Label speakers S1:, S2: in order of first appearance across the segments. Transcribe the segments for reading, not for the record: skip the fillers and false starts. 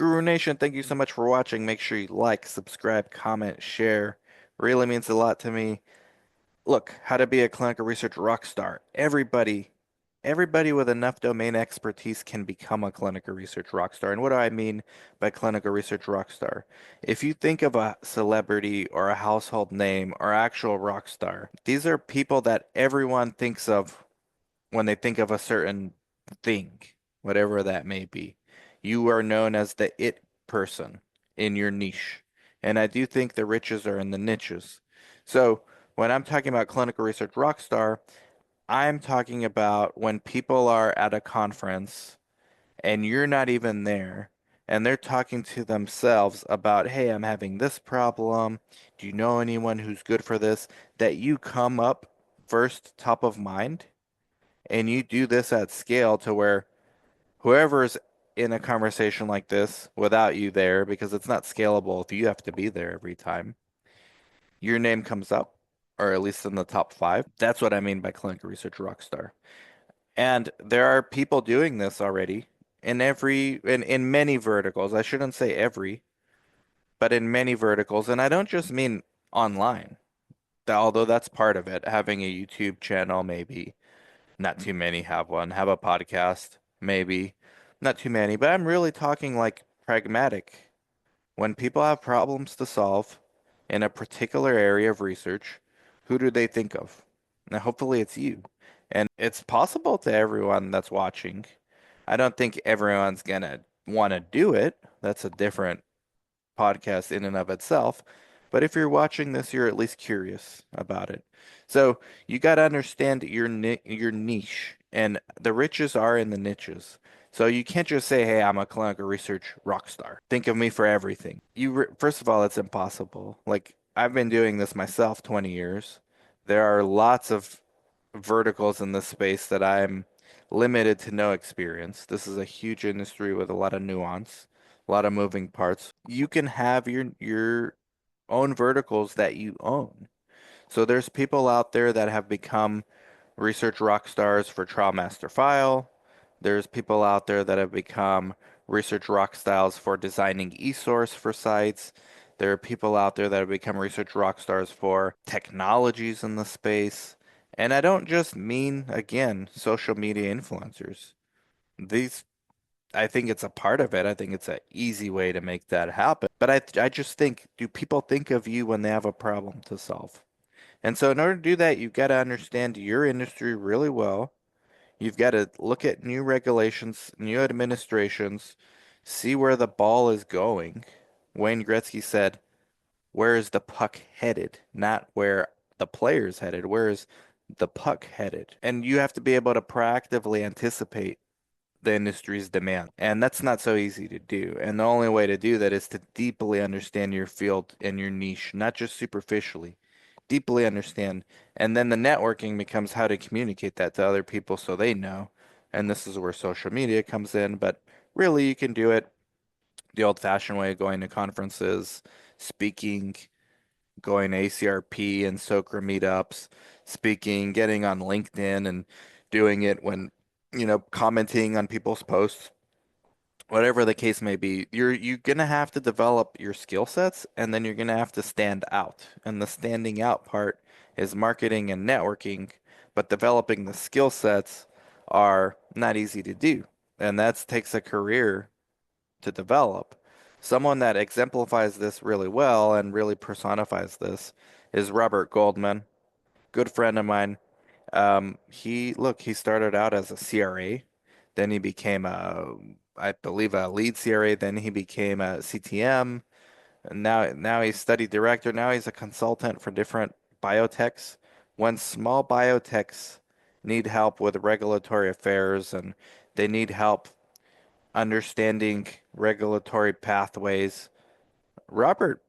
S1: Guru Nation, thank you so much for watching. Make sure you like, subscribe, comment, share. Really means a lot to me. Look, how to be a clinical research rock star. Everybody with enough domain expertise can become a clinical research rock star. And what do I mean by clinical research rock star? If you think of a celebrity or a household name or actual rock star, these are people that everyone thinks of when they think of a certain thing, whatever that may be. You are known as the it person in your niche. And I do think the riches are in the niches. So when I'm talking about clinical research rockstar, I'm talking about when people are at a conference and you're not even there and they're talking to themselves about, hey, I'm having this problem. Do you know anyone who's good for this? That you come up first top of mind and you do this at scale to where whoever's in a conversation like this without you there, because it's not scalable if you have to be there every time, your name comes up, or at least in the top five. That's what I mean by clinical research rockstar. And there are people doing this already in many verticals. I shouldn't say every, but in many verticals. And I don't just mean online, although that's part of it, having a YouTube channel maybe. Not too many have one. Have a podcast, maybe. Not too many, but I'm really talking like pragmatic. When people have problems to solve in a particular area of research, who do they think of? Now, hopefully it's you. And it's possible to everyone that's watching. I don't think everyone's gonna want to do it. That's a different podcast in and of itself. But if you're watching this, you're at least curious about it. So you got to understand your niche, and the riches are in the niches. So you can't just say, "Hey, I'm a clinical research rock star. Think of me for everything." First of all, it's impossible. Like I've been doing this myself 20 years. There are lots of verticals in this space that I'm limited to no experience. This is a huge industry with a lot of nuance, a lot of moving parts. You can have your own verticals that you own. So there's people out there that have become research rock stars for Trial Master File. There's people out there that have become research rock stars for designing eSource for sites. There are people out there that have become research rock stars for technologies in the space. And I don't just mean, again, social media influencers. These, I think it's a part of it. I think it's an easy way to make that happen. But I just think, do people think of you when they have a problem to solve? And so in order to do that, you've got to understand your industry really well. You've got to look at new regulations, new administrations, see where the ball is going. Wayne Gretzky said, where is the puck headed? Not where the player's headed. Where is the puck headed? And you have to be able to proactively anticipate the industry's demand. And that's not so easy to do. And the only way to do that is to deeply understand your field and your niche, not just superficially. Deeply understand. And then the networking becomes how to communicate that to other people so they know. And this is where social media comes in. But really, you can do it the old-fashioned way, going to conferences, speaking, going to ACRP and SOCRA meetups, speaking, getting on LinkedIn and doing it when, commenting on people's posts, whatever the case may be. You're gonna have to develop your skill sets and then you're gonna have to stand out. And the standing out part is marketing and networking, but developing the skill sets are not easy to do. And that takes a career to develop. Someone that exemplifies this really well and really personifies this is Robert Goldman, good friend of mine. He started out as a CRA, then he became I believe a lead CRA, then he became a CTM, and now he's study director. Now he's a consultant for different biotechs. When small biotechs need help with regulatory affairs and they need help understanding regulatory pathways. Robert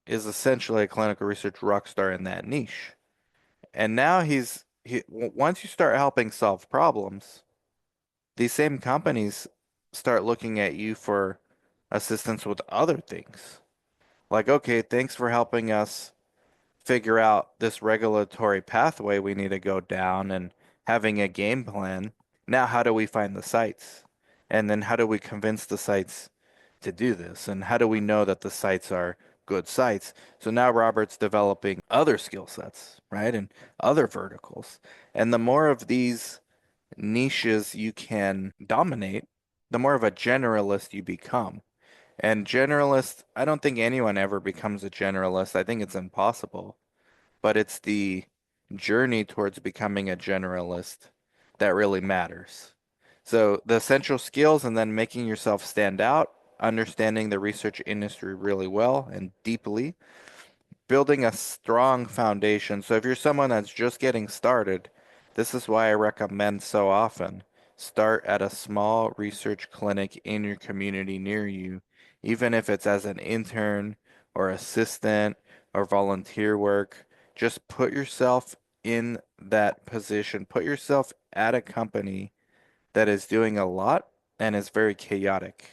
S1: is essentially a clinical research rock star in that niche. And now once you start helping solve problems, these same companies start looking at you for assistance with other things. Like, okay, thanks for helping us figure out this regulatory pathway we need to go down and having a game plan. Now, how do we find the sites? And then how do we convince the sites to do this? And how do we know that the sites are good sites? So now Robert's developing other skill sets, right? And other verticals. And the more of these niches you can dominate, the more of a generalist you become. And generalist, I don't think anyone ever becomes a generalist. I think it's impossible. But it's the journey towards becoming a generalist that really matters. So the essential skills and then making yourself stand out, understanding the research industry really well and deeply, building a strong foundation. So if you're someone that's just getting started, this is why I recommend so often start at a small research clinic in your community near you, even if it's as an intern or assistant or volunteer work. Just put yourself in that position. Put yourself at a company that is doing a lot and is very chaotic.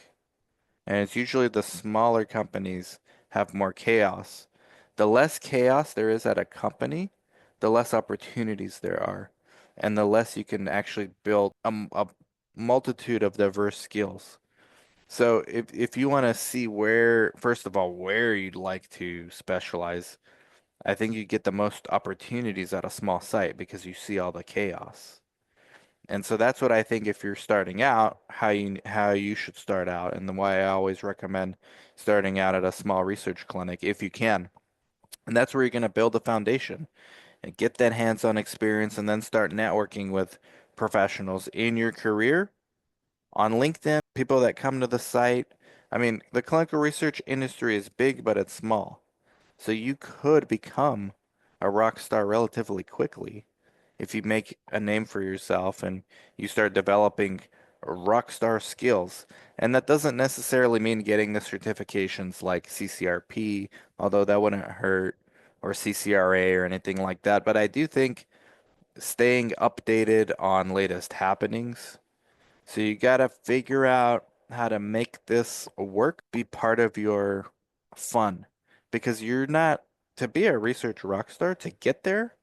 S1: And it's usually the smaller companies have more chaos. The less chaos there is at a company, the less opportunities there are, and the less you can actually build a multitude of diverse skills. So if you want to see where, first of all, where you'd like to specialize, I think you get the most opportunities at a small site because you see all the chaos. And so that's what I think if you're starting out, how you should start out, and the why I always recommend starting out at a small research clinic if you can. And that's where you're going to build a foundation and get that hands-on experience and then start networking with professionals in your career on LinkedIn, people that come to the site. I mean, the clinical research industry is big, but it's small. So you could become a rock star relatively quickly if you make a name for yourself and you start developing rock star skills. And that doesn't necessarily mean getting the certifications like CCRP, although that wouldn't hurt, or CCRA or anything like that. But I do think staying updated on latest happenings. So you gotta figure out how to make this work, be part of your fun. Because you're not, to be a research rock star, to get there,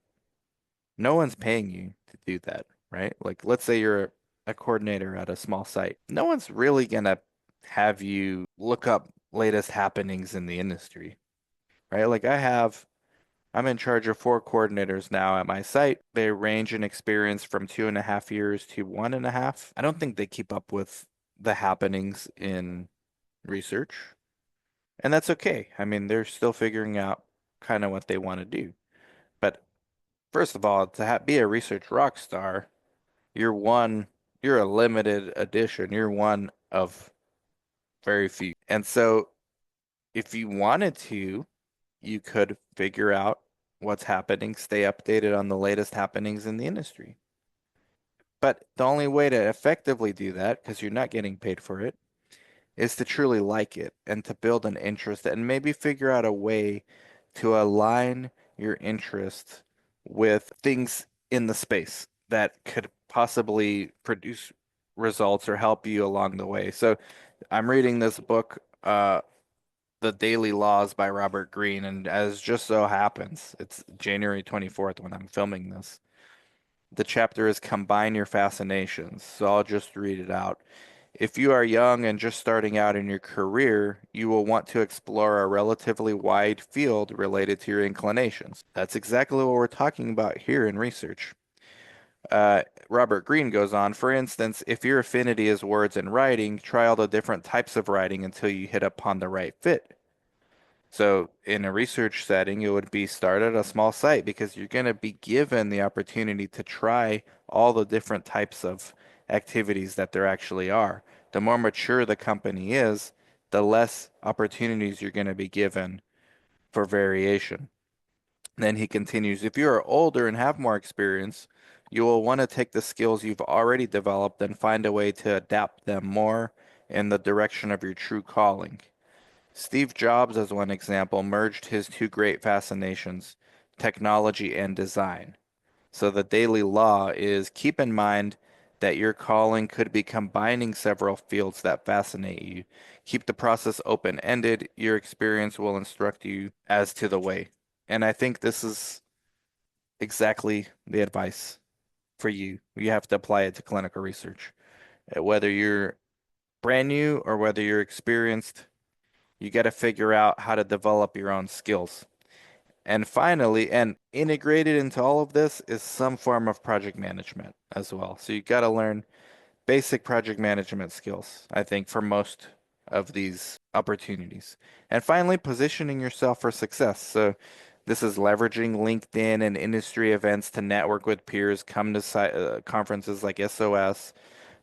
S1: no one's paying you to do that, right? Like, let's say you're a coordinator at a small site. No one's really gonna have you look up latest happenings in the industry, right? I'm in charge of 4 coordinators now at my site. They range in experience from 2.5 years to 1.5. I don't think they keep up with the happenings in research, and that's okay. I mean, they're still figuring out kind of what they want to do. But first of all, to be a research rock star, you're one, you're a limited edition. You're one of very few. And so if you wanted to, you could figure out what's happening, stay updated on the latest happenings in the industry. But the only way to effectively do that, because you're not getting paid for it, is to truly like it and to build an interest and maybe figure out a way to align your interest with things in the space that could possibly produce results or help you along the way. So I'm reading this book, The Daily Laws by Robert Greene, and as just so happens, it's January 24th when I'm filming this. The chapter is Combine Your Fascinations, so I'll just read it out. If you are young and just starting out in your career, you will want to explore a relatively wide field related to your inclinations. That's exactly what we're talking about here in research. Robert Greene goes on, for instance, if your affinity is words and writing, try all the different types of writing until you hit upon the right fit. So in a research setting, it would be start at a small site because you're going to be given the opportunity to try all the different types of activities that there actually are. The more mature the company is, the less opportunities you're going to be given for variation. Then he continues, if you are older and have more experience, you will want to take the skills you've already developed and find a way to adapt them more in the direction of your true calling. Steve Jobs, as one example, merged his two great fascinations, technology and design. So the daily law is keep in mind that your calling could be combining several fields that fascinate you. Keep the process open-ended. Your experience will instruct you as to the way. And I think this is exactly the advice for you. You have to apply it to clinical research. Whether you're brand new or whether you're experienced, you got to figure out how to develop your own skills. And finally, and integrated into all of this is some form of project management as well. So you got to learn basic project management skills, I think, for most of these opportunities. And finally, positioning yourself for success. So this is leveraging LinkedIn and industry events to network with peers, come to conferences like SOS,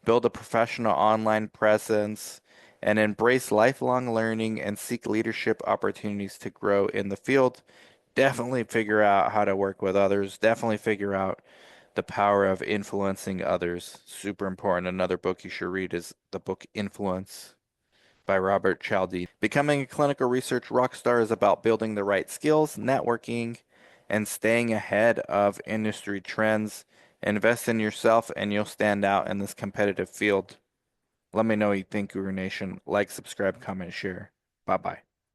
S1: build a professional online presence, and embrace lifelong learning and seek leadership opportunities to grow in the field. Definitely figure out how to work with others. Definitely figure out the power of influencing others. Super important. Another book you should read is the book Influence by Robert Cialdini. Becoming a clinical research rock star is about building the right skills, networking, and staying ahead of industry trends. Invest in yourself and you'll stand out in this competitive field. Let me know what you think, Guru Nation. Like, subscribe, comment, share. Bye bye.